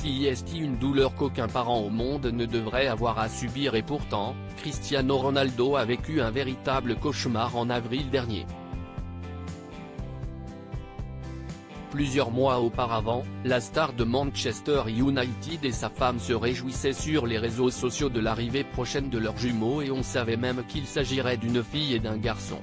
C'est une douleur qu'aucun parent au monde ne devrait avoir à subir et pourtant, Cristiano Ronaldo a vécu un véritable cauchemar en avril dernier. Plusieurs mois auparavant, la star de Manchester United et sa femme se réjouissaient sur les réseaux sociaux de l'arrivée prochaine de leurs jumeaux et on savait même qu'il s'agirait d'une fille et d'un garçon.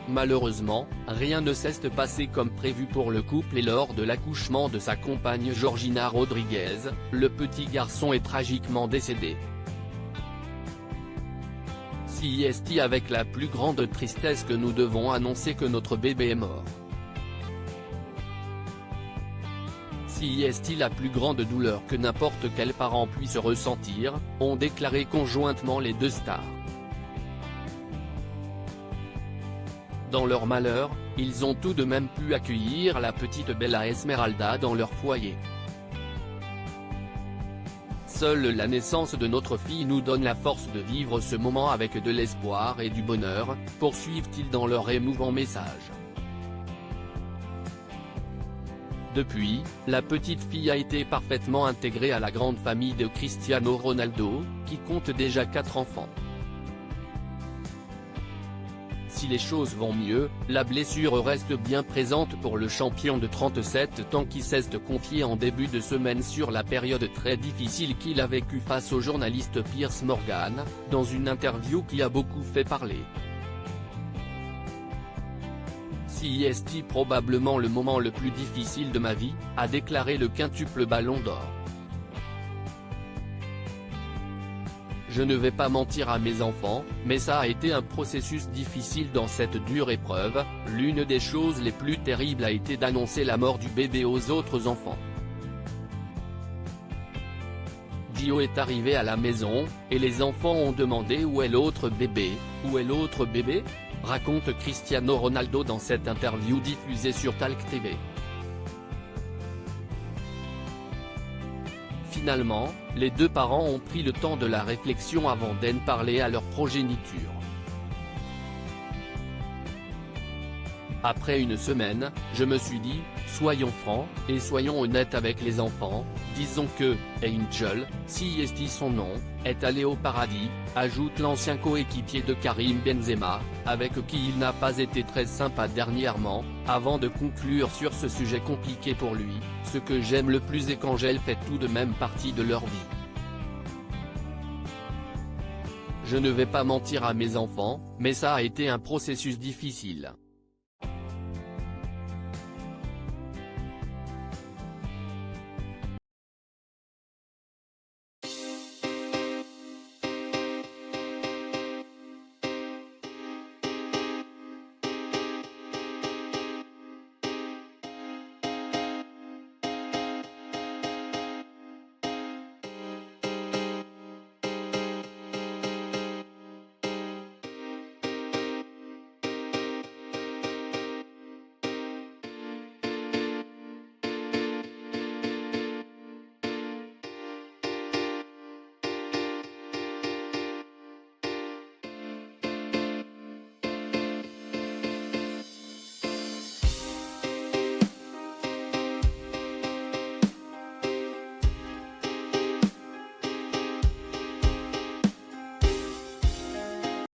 Malheureusement, rien ne s'est passé comme prévu pour le couple et lors de l'accouchement de sa compagne Georgina Rodriguez, le petit garçon est tragiquement décédé. C'est avec la plus grande tristesse que nous devons annoncer que notre bébé est mort. C'est la plus grande douleur que n'importe quel parent puisse ressentir, ont déclaré conjointement les deux stars. Dans leur malheur, ils ont tout de même pu accueillir la petite Bella Esmeralda dans leur foyer. Seule la naissance de notre fille nous donne la force de vivre ce moment avec de l'espoir et du bonheur, poursuivent-ils dans leur émouvant message. Depuis, la petite fille a été parfaitement intégrée à la grande famille de Cristiano Ronaldo, qui compte déjà 4 enfants. Si les choses vont mieux, la blessure reste bien présente pour le champion de 37 ans qui s'est confié en début de semaine sur la période très difficile qu'il a vécue face au journaliste Piers Morgan, dans une interview qui a beaucoup fait parler. C'est probablement le moment le plus difficile de ma vie, a déclaré le quintuple Ballon d'Or. Je ne vais pas mentir à mes enfants, mais ça a été un processus difficile dans cette dure épreuve, l'une des choses les plus terribles a été d'annoncer la mort du bébé aux autres enfants. Gio est arrivé à la maison, et les enfants ont demandé où est l'autre bébé, où est l'autre bébé, raconte Cristiano Ronaldo dans cette interview diffusée sur Talk TV. Finalement, les deux parents ont pris le temps de la réflexion avant d'en parler à leur progéniture. Après une semaine, je me suis dit, soyons francs, et soyons honnêtes avec les enfants, disons que, Angel, c'est son nom, est allé au paradis, ajoute l'ancien coéquipier de Karim Benzema, avec qui il n'a pas été très sympa dernièrement, avant de conclure sur ce sujet compliqué pour lui, ce que j'aime le plus est qu'Angel fait tout de même partie de leur vie. Je ne vais pas mentir à mes enfants, mais ça a été un processus difficile.